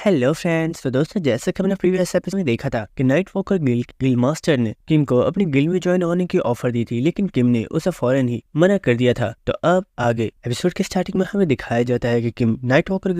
Hello friends. तो दोस्तों, जैसे कि हमने प्रीवियस एपिसोड में देखा था कि नाइट वॉकर गिल मास्टर ने किम को अपनी गिल में ज्वाइन होने की ऑफर दी थी, लेकिन किम ने उसे फौरन ही मना कर दिया था। तो अब आगे एपिसोड के स्टार्टिंग में हमें दिखाया जाता है कि किम नाइट वॉकर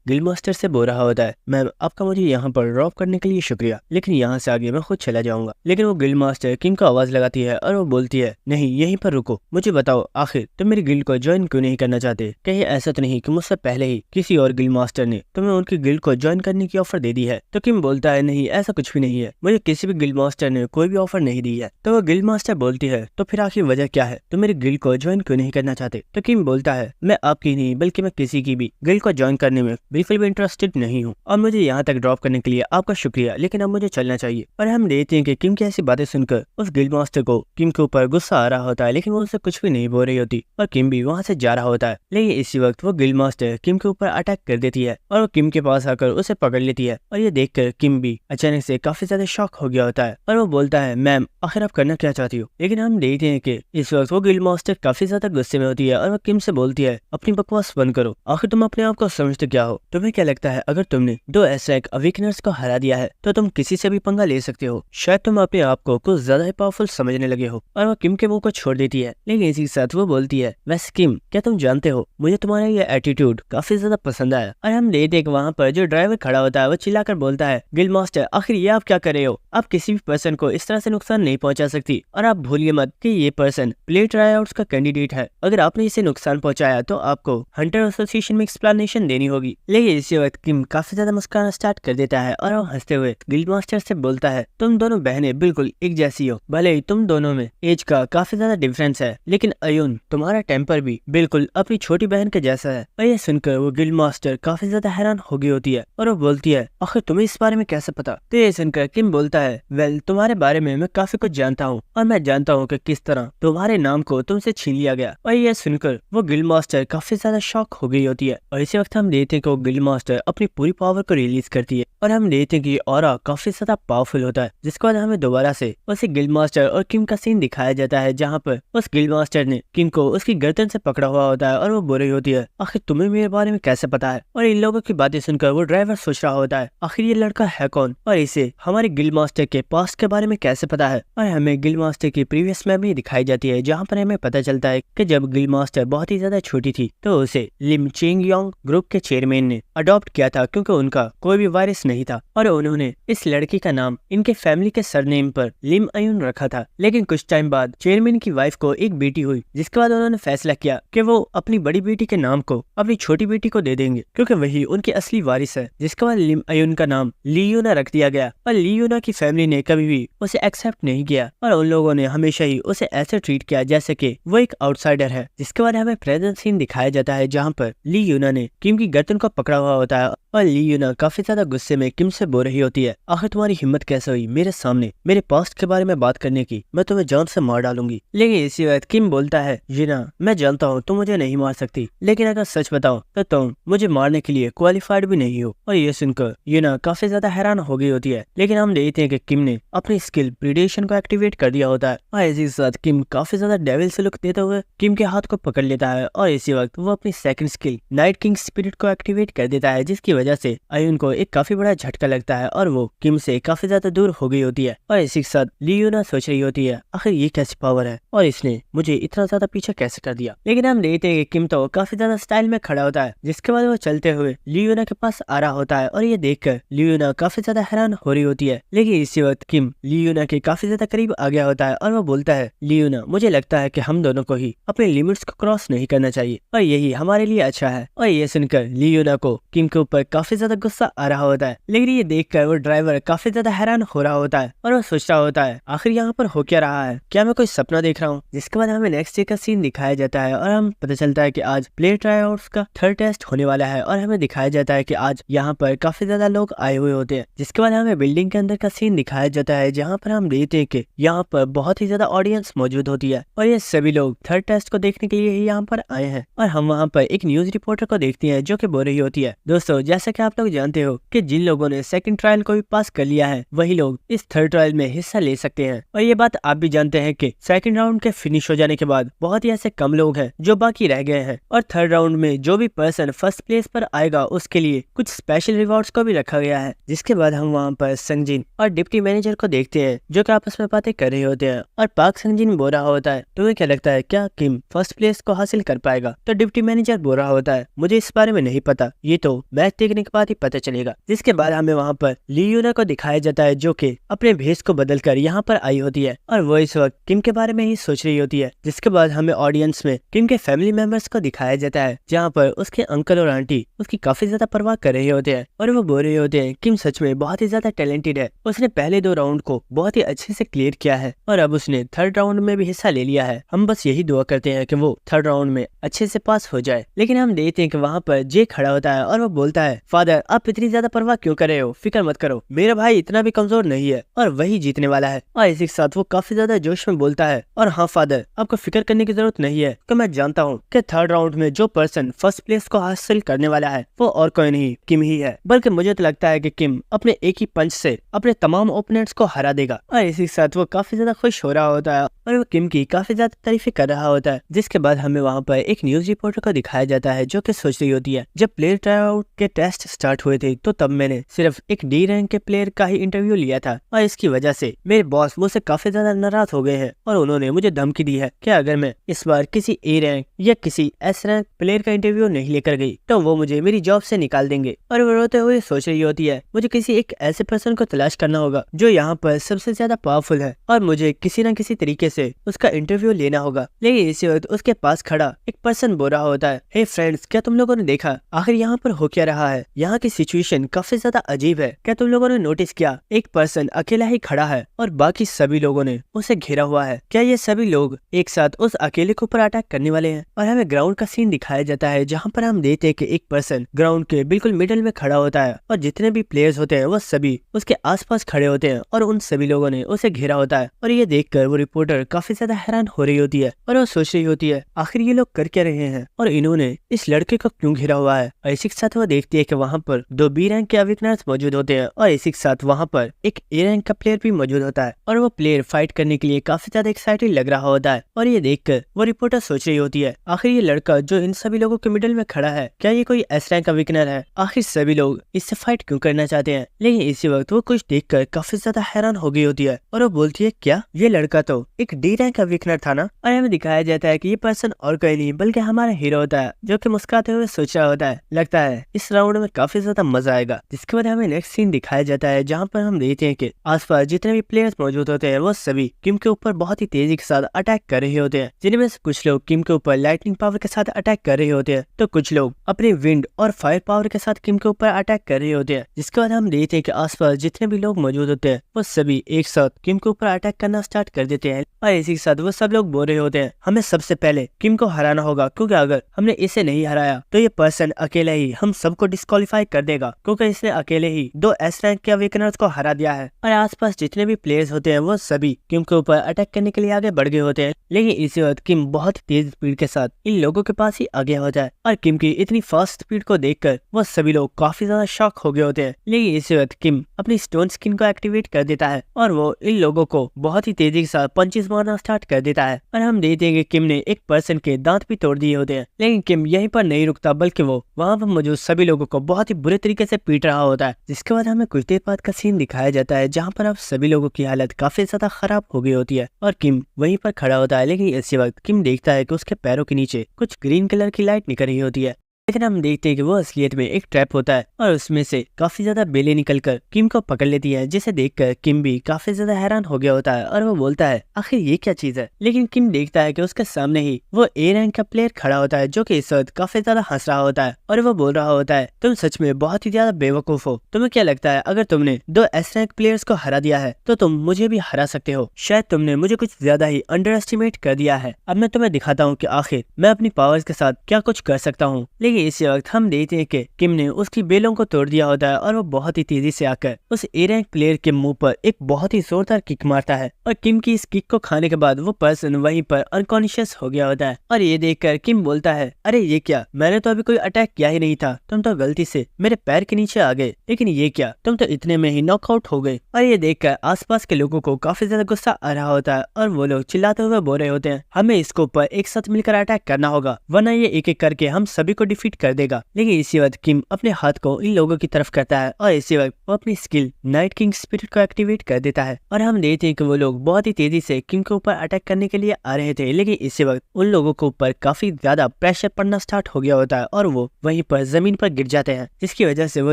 गिल मास्टर से बोल रहा होता है, मैम आपका मुझे यहाँ पर ड्रॉप करने के लिए शुक्रिया, लेकिन यहाँ से आगे मैं खुद चला जाऊंगा। लेकिन वो गिल मास्टर किम को आवाज लगाती है और वो बोलती है, नहीं यहीं पर रुको, मुझे बताओ आखिर तुम मेरी गिल्ड को ज्वाइन क्यों नहीं करना चाहते? कहीं ऐसा तो नहीं कि मुझसे पहले ही किसी और गिल मास्टर ने तुम्हें उनकी गिल्ड को ज्वाइन करने की ऑफर दे दी है? तो किम बोलता है, नहीं ऐसा कुछ भी नहीं है, मुझे किसी भी गिल्ड मास्टर ने कोई भी ऑफर नहीं दी है। तो वो गिल्ड मास्टर बोलती है, तो फिर आखिर वजह क्या है, तुम मेरी गिल्ड को ज्वाइन क्यों नहीं करना चाहते? तो किम बोलता है, मैं आपकी नहीं बल्कि मैं किसी की भी गिल्ड को ज्वाइन करने में बिल्कुल भी इंटरेस्टेड नहीं हूँ, और मुझे यहाँ तक ड्रॉप करने के लिए आपका शुक्रिया, लेकिन अब मुझे चलना चाहिए। और हम देखते हैं कि किम की ऐसी बातें सुनकर उस गिल्ड मास्टर को किम के ऊपर गुस्सा आ रहा होता है, लेकिन वो उसे कुछ भी नहीं बोल रही होती और किम भी वहाँ से जा रहा होता है। लेकिन इसी वक्त वो गिल्ड मास्टर किम के ऊपर अटैक कर देती है और वो किम के पास आकर उसे पकड़ लेती है। और ये देखकर किम भी अचानक से काफी ज्यादा शॉक हो गया होता है और वो बोलता है, मैम आखिर आप करना क्या चाहती हो? लेकिन हम देखते हैं कि इस वक्त वो गिल्ड मास्टर काफी ज्यादा गुस्से में होती है और वो किम से बोलती है, अपनी बकवास बंद करो, आखिर तुम अपने आप को समझते क्या हो? तुम्हें क्या लगता है अगर तुमने दो एसरेक अवेकनर्स को हरा दिया है तो तुम किसी से भी पंगा ले सकते हो? शायद तुम अपने आप को कुछ ज्यादा ही पावरफुल समझने लगे हो। और वो किम के मुंह को छोड़ देती है। लेकिन इसी के साथ वो बोलती है, वैसे किम क्या तुम जानते हो, मुझे तुम्हारा ये एटीट्यूड काफी ज्यादा पसंद आया। और हम देखते हैं वहाँ पर जो ड्राइवर खड़ा होता है वो चिल्लाकर बोलता है, गिल्ड मास्टर आखिर ये आप क्या कर रहे हो? आप किसी भी पर्सन को इस तरह से नुकसान नहीं पहुंचा सकती, और आप भूलिए मत कि ये पर्सन प्ले ट्रायआउट्स का कैंडिडेट है। अगर आपने इसे नुकसान पहुंचाया तो आपको हंटर एसोसिएशन में एक्सप्लेनेशन देनी होगी। लेकिन इसी वक्त किम काफी ज्यादा मुस्कुराना स्टार्ट कर देता है और वो हंसते हुए गिल्ड मास्टर से बोलता है, तुम दोनों बहनें बिल्कुल एक जैसी हो, भले ही तुम दोनों में एज का काफी ज्यादा डिफरेंस है, लेकिन अयुन तुम्हारा टेम्पर भी बिल्कुल अपनी छोटी बहन के जैसा है। और ये सुनकर वो गिल्ड मास्टर काफी ज्यादा हैरान हो गई होती है और वो बोलती है, आखिर तुम्हें इस बारे में कैसे पता? तो ये सुनकर किम बोलता है, वेल तुम्हारे बारे में मैं काफी कुछ जानता हूँ और मैं जानता हूँ कि किस तरह तुम्हारे नाम को तुमसे छीन लिया गया। और ये सुनकर वो गिल्ड मास्टर काफी ज्यादा शॉक हो गई होती है। और इसी वक्त हम देखते हैं कि वो गिल्ड मास्टर अपनी पूरी पावर को रिलीज करती है और हम देखते हैं कि ऑरा काफी ज्यादा पावरफुल होता है, जिसके बाद हमें दोबारा से उसी गिल्ड मास्टर और किम का सीन दिखाया जाता है, जहाँ पर उस गिल्ड मास्टर ने किम को उसकी गर्दन से पकड़ा हुआ होता है और वो बोल रही होती है, आखिर तुम्हें मेरे बारे में कैसे पता है? और इन लोगों की बातें सुनकर वो ड्राइवर सोच रहा होता है, आखिर ये लड़का है कौन और इसे हमारे गिल्ड मास्टर के पास्ट के बारे में कैसे पता है? और हमें गिल्ड मास्टर की प्रीवियस मेमोरी दिखाई जाती है, जहाँ पर हमें पता चलता है कि जब गिल्ड मास्टर बहुत ही ज्यादा छोटी थी तो उसे लिम चेंग योंग ग्रुप के चेयरमैन ने अडॉप्ट किया था, क्योंकि उनका कोई भी वारिस नहीं था और उन्होंने इस लड़की का नाम इनके फैमिली के सरनेम पर लिम अयुन रखा था। लेकिन कुछ टाइम बाद चेयरमैन की वाइफ को एक बेटी हुई, जिसके बाद उन्होंने फैसला किया कि वो अपनी बड़ी बेटी के नाम को अपनी छोटी बेटी को दे देंगे, क्योंकि वही उनकी असली वारिस है। जिसके बाद लिम अयुन का नाम ली यूना रख दिया गया और ली यूना की फैमिली ने कभी भी उसे एक्सेप्ट नहीं किया और उन लोगों ने हमेशा ही उसे ऐसे ट्रीट किया जैसे कि वो एक आउटसाइडर है। जिसके बाद हमें प्रेजेंट सीन दिखाया जाता है, जहाँ पर ली यूना ने किम की गर्दन को पकड़ा हुआ होता है और ली यूना काफी ज्यादा गुस्से में किम से बोल रही होती है, आखिर तुम्हारी हिम्मत कैसे हुई मेरे सामने मेरे पास्ट के बारे में बात करने की? मैं तुम्हें जान से मार डालूंगी। लेकिन इसी वक्त किम बोलता है, यूना मैं जानता हूँ तुम मुझे नहीं मार सकती, लेकिन अगर सच बताओ तो तुम मुझे मारने के लिए क्वालिफाइड भी नहीं हो। और ये सुनकर यूना काफी ज्यादा हैरान हो गई होती है। लेकिन हम देखते हैं कि किम ने अपनी स्किल प्रीडेशन को एक्टिवेट कर दिया होता है और इसी के साथ किम काफी ज्यादा डेविल से लुक देते हुए किम के हाथ को पकड़ लेता है और इसी वक्त वो अपनी second skill night king spirit को एक्टिवेट कर देता है, जिसकी वजह से अयुन को एक काफी बड़ा झटका लगता है और वो किम से काफी ज्यादा दूर हो गई होती है। और इसी के साथ लियोना सोच रही होती है, आखिर ये कैसी पावर है और इसने मुझे इतना ज्यादा पीछे कैसे कर दिया? लेकिन हम देखते हैं कि किम तो काफी ज्यादा स्टाइल में खड़ा होता है, जिसके बाद वो चलते हुए लियोना के पास आ रहा होता है और ये देखकर लियोना काफी ज्यादा हैरान हो रही होती है। लेकिन इसी वक्त किम लियोना के काफी ज्यादा करीब आ गया होता है और वो बोलता है, लियोना मुझे लगता है कि हम दोनों को ही अपने लिमिट्स को क्रॉस नहीं करना चाहिए और यही हमारे लिए अच्छा है। और ये सुनकर लियोना को किम के ऊपर काफी ज्यादा गुस्सा आ रहा होता है। लेकिन ये देखकर वो ड्राइवर काफी ज्यादा हैरान हो रहा होता है और वो सोच रहा होता है, आखिर यहाँ पर हो क्या रहा है, क्या मैं कोई सपना देख रहा हूँ? जिसके बाद हमें नेक्स्ट डे का सीन दिखाया जाता है और हम पता चलता है कि आज प्ले ट्रायआउट्स का थर्ड टेस्ट होने वाला है और हमें दिखाया जाता है कि आज यहाँ पर काफी ज्यादा लोग आए हुए होते हैं। जिसके बाद हमें बिल्डिंग के अंदर का सीन दिखाया जाता है, जहाँ पर हम देखते हैं कि यहाँ पर बहुत ही ज्यादा ऑडियंस मौजूद होती है और ये सभी लोग थर्ड टेस्ट को देखने के लिए ही यहाँ पर आए हैं। और हम वहाँ पर एक न्यूज रिपोर्टर को देखते हैं जो कि बोल रही होती है, दोस्तों जैसा कि आप लोग जानते हो कि जिन लोगों ने सेकंड ट्रायल को भी पास कर लिया है वही लोग इस थर्ड ट्रायल में हिस्सा ले सकते हैं। और ये बात आप भी जानते हैं कि सेकंड राउंड के फिनिश हो जाने के बाद बहुत ही ऐसे कम लोग हैं जो बाकी रह गए हैं, और थर्ड राउंड में जो भी पर्सन फर्स्ट प्लेस पर आएगा उसके लिए कुछ स्पेशल रिवॉर्ड्स को भी रखा गया है। जिसके बाद हम वहाँ पर संगजिन और डिप्टी मैनेजर को देखते हैं जो कि आपस में बातें कर रहे होते हैं, और पाक संगजिन बोल रहा होता है तुम्हें क्या लगता है क्या किम फर्स्ट प्लेस को हासिल कर पाएगा? तो डिप्टी मैनेजर बोल रहा होता है मुझे इस बारे में नहीं पता, ये तो मैच देखने के बाद ही पता चलेगा। जिसके बाद हमें वहाँ पर ली यूना को दिखाया जाता है जो कि अपने भेष को बदलकर यहाँ पर आई होती है और वो इस वक्त किम के बारे में ही सोच रही होती है। जिसके बाद हमें ऑडियंस में किम के फैमिली मेंबर्स को दिखाया जाता है जहाँ पर उसके अंकल और आंटी उसकी काफी ज्यादा परवाह कर रहे होते हैं और वो बोल रहे होते हैं किम सच में बहुत ही ज्यादा टैलेंटेड है, उसने पहले 2 राउंड को बहुत ही अच्छे से क्लियर किया है और अब उसने थर्ड राउंड में भी हिस्सा ले लिया है। हम बस यही दुआ करते हैं कि वो थर्ड राउंड में अच्छे से पास हो जाए। लेकिन हम देखते हैं कि वहाँ पर जे खड़ा होता है और वो बोलता है फादर आप इतनी ज्यादा परवाह क्यों कर रहे हो, फिक्र मत करो, मेरा भाई इतना भी कमजोर नहीं है और वही जीतने वाला है। और इसी के साथ वो काफी ज्यादा जोश में बोलता है और हाँ फादर आपको फिक्र करने की जरूरत नहीं है कि मैं जानता हूँ कि थर्ड राउंड में जो पर्सन फर्स्ट प्लेस को हासिल करने वाला है वो और कोई नहीं किम ही है, बल्कि मुझे तो लगता है कि किम अपने एक ही पंच से अपने तमाम ओपोनेंट्स को हरा देगा। और इसी के साथ वो काफी ज्यादा खुश हो रहा होता है और वो किम की काफी ज्यादा तारीफें कर रहा होता है। जिसके बाद हमें वहाँ पर एक न्यूज रिपोर्टर को दिखाया जाता है जो कि सोच रही होती है जब प्लेयर ट्रायआउट के टेस्ट स्टार्ट हुए थे तो तब मैंने सिर्फ एक डी रैंक के प्लेयर का ही इंटरव्यू लिया था और इसकी वजह से मेरे बॉस मुझसे काफी ज्यादा नाराज हो गए हैं और उन्होंने मुझे धमकी दी है कि अगर मैं इस बार किसी ए रैंक या किसी एस रैंक प्लेयर का इंटरव्यू नहीं लेकर गई तो वो मुझे मेरी जॉब से निकाल देंगे। और वो रोते हुए सोच रही होती है मुझे किसी एक ऐसे पर्सन को तलाश करना होगा जो यहाँ पर सबसे ज्यादा पावरफुल है और मुझे किसी न किसी तरीके से उसका इंटरव्यू लेना होगा। लेकिन इसी वक्त उसके पास खड़ा एक पर्सन बोल रहा होता है हे फ्रेंड्स क्या तुम लोगों ने देखा आखिर यहाँ पर हो क्या रहा है, यहाँ की सिचुएशन काफी ज्यादा अजीब है, क्या तुम लोगों ने नोटिस किया एक पर्सन अकेला ही खड़ा है और बाकी सभी लोगों ने उसे घेरा हुआ है, क्या ये सभी लोग एक साथ उस अकेले के ऊपर अटैक करने वाले हैं? और हमें ग्राउंड का सीन दिखाया जाता है जहाँ पर हम देखते हैं कि एक पर्सन ग्राउंड के बिल्कुल मिडिल में खड़ा होता है और जितने भी प्लेयर्स होते हैं वो सभी उसके आसपास खड़े होते हैं और उन सभी लोगों ने उसे घेरा होता है। और ये देखकर वो रिपोर्टर काफी ज्यादा हैरान हो रही होती है और वो सोच रही होती है आखिर ये लोग कर क्या रहे हैं और इन्होंने इस लड़के को क्यों घेरा हुआ है। और इसी के साथ वो देखती है कि वहाँ पर 2 बी रैंक के अवेकनर्स मौजूद होते हैं और इसी के साथ वहाँ पर एक ए रैंक का प्लेयर भी मौजूद होता है और वो प्लेयर फाइट करने के लिए काफी ज्यादा एक्साइटेड लग रहा होता है। और ये देखकर वो रिपोर्टर सोच रही होती है आखिर ये लड़का जो इन सभी लोगों के मिडिल में खड़ा है क्या ये कोई एस रैंक का अवेकनर है, आखिर सभी लोग इससे फाइट क्यों करना चाहते हैं। लेकिन इसी वक्त वो कुछ देखकर काफी ज्यादा हैरान हो गई होती है और वो बोलती है क्या ये लड़का तो एक डी रैंक का अवेकनर था ना। और हमें दिखाया जाता है कि ये पर्सन और कोई नहीं बल्कि हमारा हीरो होता है जो कि मुस्कुराते हुए सोच रहा होता है लगता है इस राउंड में काफी ज्यादा मजा आएगा। जिसके बाद हमें नेक्स्ट सीन दिखाया जाता है जहाँ पर हम देखते हैं कि आसपास जितने भी प्लेयर्स मौजूद होते हैं वो सभी किम के ऊपर बहुत ही तेजी के साथ अटैक कर रहे होते हैं, जिनमें से कुछ लोग किम के ऊपर लाइटनिंग पावर के साथ अटैक कर रहे होते हैं तो कुछ लोग अपने विंड और फायर पावर के साथ किम के ऊपर अटैक कर रहे होते हैं। जिसके बाद हम देखते हैं कि आसपास जितने भी लोग मौजूद होते हैं वो सभी एक साथ किम के ऊपर अटैक करना स्टार्ट कर देते हैं और इसी के साथ वो सब लोग बोल रहे होते हैं हमें सबसे पहले किम को हराना होगा क्योंकि अगर हमने इसे नहीं हराया तो ये पर्सन अकेले ही हम सबको डिस्क्वालीफाई कर देगा क्योंकि इसने अकेले ही 2 एस रैंक के अवेकनर्स को हरा दिया है। और आसपास जितने भी प्लेयर्स होते हैं वो सभी किम के ऊपर अटैक करने के लिए आगे बढ़ गए होते हैं। लेकिन इसी वक्त किम बहुत तेज स्पीड के साथ इन लोगों के पास ही आ गया होता है और किम की इतनी फास्ट स्पीड को देखकर वो सभी लोग काफी ज्यादा शॉक हो गए होते हैं। लेकिन इसी वक्त किम अपनी स्टोन स्किन को एक्टिवेट कर देता है और वो इन लोगों को बहुत ही तेजी के साथ पंचेस मारना स्टार्ट कर देता है और हम देखते हैं कि किम ने एक पर्सन के दांत भी तोड़ दिए होते हैं। लेकिन किम यहीं पर नहीं रुकता बल्कि वो वहाँ पर मौजूद सभी लोगों को बहुत ही बुरे तरीके से पीट रहा होता है। जिसके बाद हमें कुछ देर बाद का सीन दिखाया जाता है जहाँ पर अब सभी लोगों की हालत काफी ज्यादा खराब हो गई होती है और किम वहीं पर खड़ा होता है। लेकिन इसी वक्त किम देखता है कि उसके पैरों के नीचे कुछ ग्रीन कलर की लाइट निकल रही होती है। लेकिन हम देखते हैं कि वो असलियत में एक ट्रैप होता है और उसमें से काफी ज्यादा बेलें निकलकर किम को पकड़ लेती है, जिसे देखकर किम भी काफी ज्यादा हैरान हो गया होता है और वो बोलता है आखिर ये क्या चीज है। लेकिन किम देखता है कि उसके सामने ही वो ए रैंक का प्लेयर खड़ा होता है जो कि इस वक्त काफी ज्यादा हंस रहा होता है और वो बोल रहा होता है तुम सच में बहुत ही ज्यादा बेवकूफ हो, तुम्हें क्या लगता है अगर तुमने 2 एस रैंक प्लेयर्स को हरा दिया है तो तुम मुझे भी हरा सकते हो, शायद तुमने मुझे कुछ ज्यादा ही अंडर एस्टिमेट कर दिया है। अब मैं तुम्हें दिखाता हूँ कि आखिर मैं अपनी पावर्स के साथ क्या कुछ कर सकता हूँ। लेकिन लेकिन इसी वक्त हम देखते हैं कि किम ने उसकी बेलों को तोड़ दिया होता है और वो बहुत ही तेजी से आकर उस ए रैंक प्लेयर के मुंह पर एक बहुत ही जोरदार किक मारता है और किम की इस किक को खाने के बाद वो पर्सन वहीं पर अनकॉन्शियस हो गया होता है। और ये देखकर किम बोलता है, अरे ये क्या, मैंने तो अभी कोई अटैक किया ही नहीं था, तुम तो गलती से मेरे पैर के नीचे आ गए, लेकिन ये क्या, तुम तो इतने में ही नॉकआउट हो गए। और ये देखकर आसपास के लोगों को काफी ज्यादा गुस्सा आ रहा होता है और वो लोग चिल्लाते हुए बोल रहे होते हैं, हमें इसके ऊपर एक साथ मिलकर अटैक करना होगा, वरना ये एक एक करके हम सभी को डिफीट कर देगा। लेकिन इसी वक्त किम अपने हाथ को इन लोगों की तरफ करता है और इसी वक्त वो अपनी स्किल नाइट किंग स्पिरिट को एक्टिवेट कर देता है और हम देखते हैं कि वो लोग बहुत ही तेजी से किम के ऊपर अटैक करने के लिए आ रहे थे। लेकिन इसी वक्त उन लोगों के ऊपर काफी ज्यादा प्रेशर पड़ना स्टार्ट हो गया होता है और वो वहीं पर जमीन पर गिर जाते हैं, जिसकी वजह से वो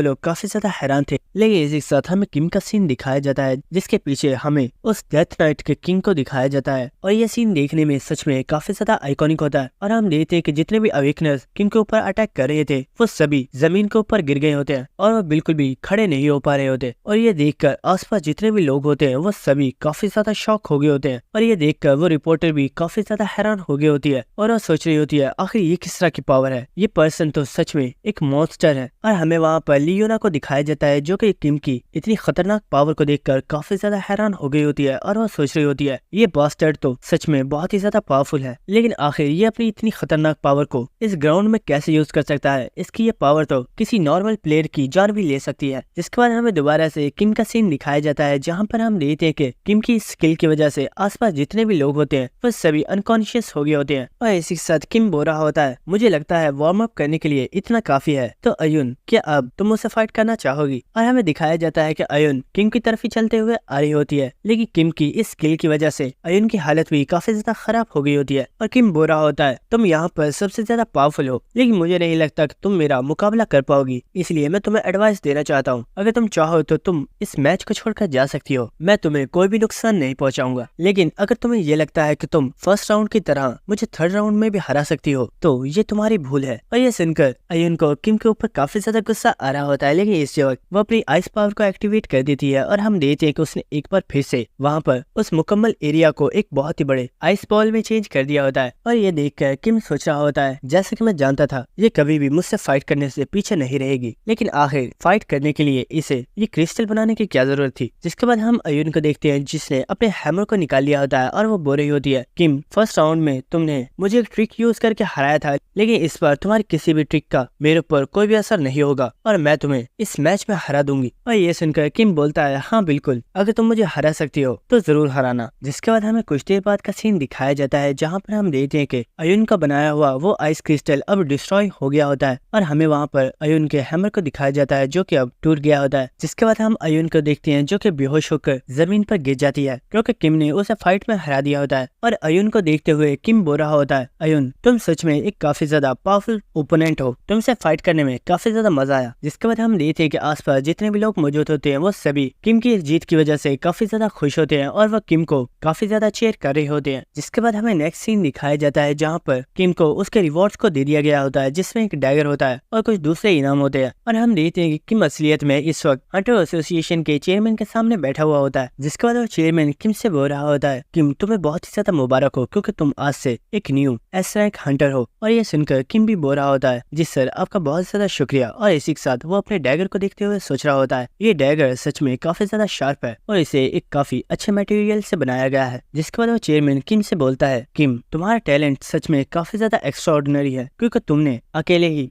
लोग काफी ज्यादा हैरान थे। लेकिन इसी साथ हमें किम का सीन दिखाया जाता है, जिसके पीछे हमें उस डेथ नाइट के किंग को दिखाया जाता है और ये सीन देखने में सच में काफी ज्यादा आइकॉनिक होता है। और हम देखते हैं कि जितने भी अवेकनर्स किम के ऊपर अटैक कर रहे थे वो सभी जमीन के ऊपर गिर गए होते हैं और वो बिल्कुल भी खड़े नहीं हो पा रहे होते। और ये देखकर आसपास जितने भी लोग होते हैं वो सभी काफी ज्यादा शॉक हो गए होते हैं और ये देखकर वो रिपोर्टर भी काफी ज्यादा हैरान हो गई होती है और वो सोच रही होती है, आखिर ये किस तरह की पावर है, ये पर्सन तो सच में एक मॉन्स्टर है। और हमें वहाँ पर लियोना को दिखाया जाता है जो कि किम की इतनी खतरनाक पावर को देखकर काफी ज्यादा हैरान हो गई होती है और वो सोच रही होती है, ये बास्टर्ड तो सच में बहुत ही ज्यादा पावरफुल है, लेकिन आखिर ये अपनी इतनी खतरनाक पावर को इस ग्राउंड में कैसे यूज कर सकता है, इसकी ये पावर तो किसी नॉर्मल प्लेयर की जान भी ले सकती है। जिसके बाद हमें दोबारा से किम का सीन दिखाया जाता है जहाँ पर हम देखते हैं कि किम की स्किल की वजह से आसपास जितने भी लोग होते हैं वो सभी अनकॉन्शियस हो गए होते हैं और इसी के साथ किम बोल रहा होता है, मुझे लगता है वार्म अप करने के लिए इतना काफी है, तो अयुन क्या अब तुम मुझसे फाइट करना चाहोगी। और हमें दिखाया जाता है कि अयुन किम की तरफ ही चलते हुए आ रही होती है, लेकिन किम की इस स्किल की वजह से अयुन की हालत भी काफी ज्यादा खराब हो गई होती है और किम बोल रहा होता है, तुम यहाँ पर सबसे ज्यादा पावरफुल हो, लेकिन मुझे नहीं लगता कि तुम मेरा मुकाबला कर पाओगी, इसलिए मैं तुम्हें एडवाइस देना चाहता हूँ, अगर तुम चाहो तो तुम इस मैच को छोड़कर जा सकती हो, मैं तुम्हें कोई भी नुकसान नहीं पहुँचाऊंगा, लेकिन अगर तुम्हें ये लगता है कि तुम फर्स्ट राउंड की तरह मुझे थर्ड राउंड में भी हरा सकती हो तो ये तुम्हारी भूल है। और ये सुनकर अयुन को किम के ऊपर काफी ज्यादा गुस्सा आ रहा होता है, लेकिन इस वक्त वो अपनी आइस पावर को एक्टिवेट कर देती है और हम देखते हैं कि उसने एक बार फिर से वहाँ पर उस मुकम्मल एरिया को एक बहुत ही बड़े आइस बॉल में चेंज कर दिया होता है। और ये देखकर किम सोच रहा होता है, जैसे कि मैं जानता था ये कभी भी मुझसे फाइट करने से पीछे नहीं रहेगी, लेकिन आखिर फाइट करने के लिए इसे ये क्रिस्टल बनाने की क्या जरूरत थी। जिसके बाद हम अयुन को देखते हैं जिसने अपने हैमर को निकाल लिया होता है और वो बोल रही होती है, किम फर्स्ट राउंड में तुमने मुझे एक ट्रिक यूज करके हराया था, लेकिन इस बार तुम्हारी किसी भी ट्रिक का मेरे ऊपर कोई भी असर नहीं होगा और मैं तुम्हें इस मैच में हरा दूंगी। और ये सुनकर किम बोलता है, हाँ बिल्कुल, अगर तुम मुझे हरा सकती हो तो जरूर हराना। जिसके बाद हमें कुछ देर बाद का सीन दिखाया जाता है जहाँ पर हम देखते हैं कि अयुन का बनाया हुआ वो आइस क्रिस्टल अब डिस्ट्रॉय हो गया होता है और हमें वहाँ पर अयुन के हैमर को दिखाया जाता है जो कि अब टूट गया होता है। जिसके बाद हम अयुन को देखते हैं जो कि बेहोश होकर जमीन पर गिर जाती है क्योंकि किम ने उसे फाइट में हरा दिया होता है। और अयुन को देखते हुए किम बोल रहा होता है, अयुन तुम सच में एक काफी ज्यादा पावरफुल ओपोनेंट हो, तुमसे फाइट करने में काफी ज्यादा मजा आया। जिसके बाद हम देखते हैं कि आसपास जितने भी लोग मौजूद होते हैं वो सभी किम की इस जीत की वजह से काफी ज्यादा खुश होते हैं और वह किम को काफी ज्यादा चीयर कर रहे होते हैं। जिसके बाद हमें नेक्स्ट सीन दिखाया जाता है जहाँ पर किम को उसके रिवॉर्ड्स को दे दिया गया होता है, जिसमें एक डैगर होता है और कुछ दूसरे इनाम होते हैं। और हम देखते हैं कि किम असलियत में इस वक्त हंटर एसोसिएशन के चेयरमैन के सामने बैठा हुआ होता है। जिसके बाद वो चेयरमैन किम से बोल रहा होता है, किम तुम्हें बहुत ही ज्यादा मुबारक हो क्योंकि तुम आज से एक न्यू एस रैंक हंटर हो। और ये सुनकर किम भी बोल रहा होता है, जी सर आपका बहुत ज्यादा शुक्रिया। और इसी के साथ वो अपने डैगर को देखते हुए सोच रहा होता है, ये डैगर सच में काफी ज्यादा शार्प है और इसे एक काफी अच्छे मटेरियल से बनाया गया है। जिसके बाद वो चेयरमैन किम से बोलता है, किम तुम्हारा टैलेंट सच में काफी ज्यादा एक्स्ट्राऑर्डिनरी है क्योंकि तुमने अकेले ही,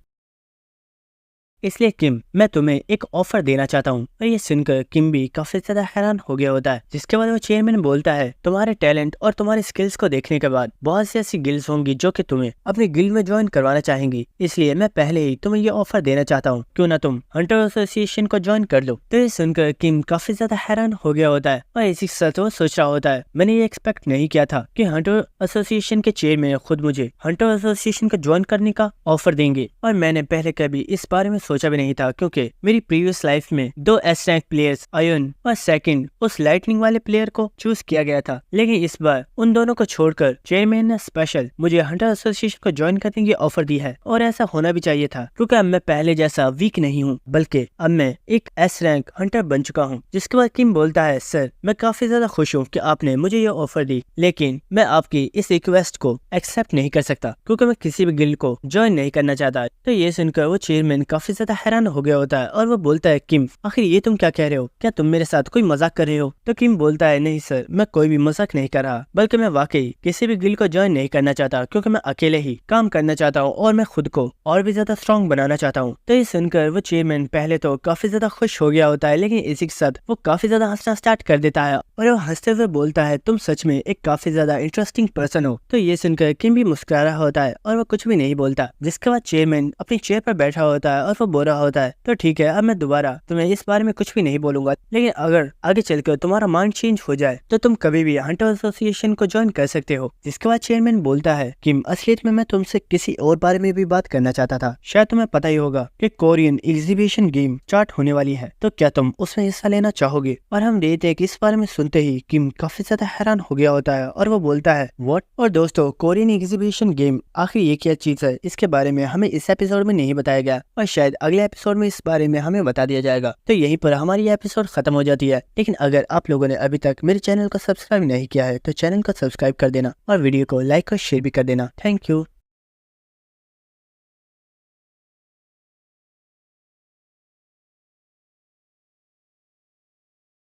इसलिए किम मैं तुम्हें एक ऑफर देना चाहता हूँ। और ये सुनकर किम भी काफी ज्यादा हैरान हो गया होता है। जिसके बाद वो चेयरमैन बोलता है, तुम्हारे टैलेंट और तुम्हारे स्किल्स को देखने के बाद बहुत सी ऐसी गिल्ड्स होंगी जो कि तुम्हें अपनी गिल्ड में ज्वाइन करवाना चाहेंगी, इसलिए मैं पहले ही तुम्हें ये ऑफर देना चाहता हूँ, क्यों ना तुम हंटर एसोसिएशन को ज्वाइन कर लो। तो ये सुनकर किम काफी ज्यादा हैरान हो गया होता है और इसी के साथ वो सोच रहा होता है, मैंने ये एक्सपेक्ट नहीं किया था कि हंटर एसोसिएशन के चेयरमैन खुद मुझे हंटर एसोसिएशन को ज्वाइन करने का ऑफर देंगे और मैंने पहले कभी इस बारे में सोचा भी नहीं था, क्योंकि मेरी प्रीवियस लाइफ में 2 एस रैंक प्लेयर्स आयन और सेकंड उस लाइटनिंग वाले प्लेयर को चूज किया गया था। लेकिन इस बार उन दोनों को छोड़कर चेयरमैन ने स्पेशल मुझे हंटर एसोसिएशन को ज्वाइन करने की ऑफर दी है, और ऐसा होना भी चाहिए था, क्योंकि अब मैं पहले जैसा वीक नहीं हूँ, बल्कि अब मैं एक एस रैंक हंटर बन चुका हूँ। जिसके बाद किम बोलता है, सर मैं काफी ज्यादा खुश हूँ कि आपने मुझे ये ऑफर दी, लेकिन मैं आपकी इस रिक्वेस्ट को एक्सेप्ट नहीं कर सकता, क्योंकि मैं किसी भी गिल्ड को ज्वाइन नहीं करना चाहता। तो ये सुनकर वो चेयरमैन काफी ज्यादा हैरान हो गया होता है, और वो बोलता है, किम आखिर ये तुम क्या कह रहे हो? क्या तुम मेरे साथ कोई मजाक कर रहे हो? तो किम बोलता है, नहीं सर, मैं कोई भी मजाक नहीं कर रहा, बल्कि मैं वाकई किसी भी गिल्ड को ज्वाइन नहीं करना चाहता, क्योंकि मैं अकेले ही काम करना चाहता हूँ और मैं खुद को और भी ज्यादा स्ट्रॉन्ग बनाना चाहता हूँ। तो ये सुनकर वो चेयरमैन पहले तो काफी ज्यादा खुश हो गया होता है, लेकिन इसी के साथ वो काफी ज्यादा हंसना स्टार्ट कर देता है, और वो हंसते हुए बोलता है, तुम सच में एक काफी ज्यादा इंटरेस्टिंग पर्सन हो। तो ये सुनकर किम भी मुस्कुरा रहा होता है और वो कुछ भी नहीं बोलता। जिसके बाद चेयरमैन अपनी चेयर पर बैठा होता है और वो बोल रहा होता है, तो ठीक है, अब मैं दोबारा तुम्हें इस बारे में कुछ भी नहीं बोलूंगा, लेकिन अगर आगे चलकर तुम्हारा माइंड चेंज हो जाए तो तुम कभी भी हंटर एसोसिएशन को ज्वाइन कर सकते हो। जिसके बाद चेयरमैन बोलता है, किम असलियत में मैं तुमसे किसी और बारे में भी बात करना चाहता था। शायद तुम्हें पता ही होगा कि कोरियन एग्जीबिशन गेम स्टार्ट होने वाली है, तो क्या तुम उसमें हिस्सा लेना चाहोगे? और हम देखते हैं कि इस बारे में सुनते ही किम काफी ज्यादा हैरान हो गया होता है, और वो बोलता है, व्हाट? और दोस्तों, कोरियन एग्जीबिशन गेम आखिर ये क्या चीज है, इसके बारे में हमें इस एपिसोड में नहीं बताया गया, और शायद अगले एपिसोड में इस बारे में हमें बता दिया जाएगा। तो यहीं पर हमारी एपिसोड खत्म हो जाती है। लेकिन अगर आप लोगों ने अभी तक मेरे चैनल को सब्सक्राइब नहीं किया है तो चैनल को सब्सक्राइब कर देना, और वीडियो को लाइक और शेयर भी कर देना। Thank you.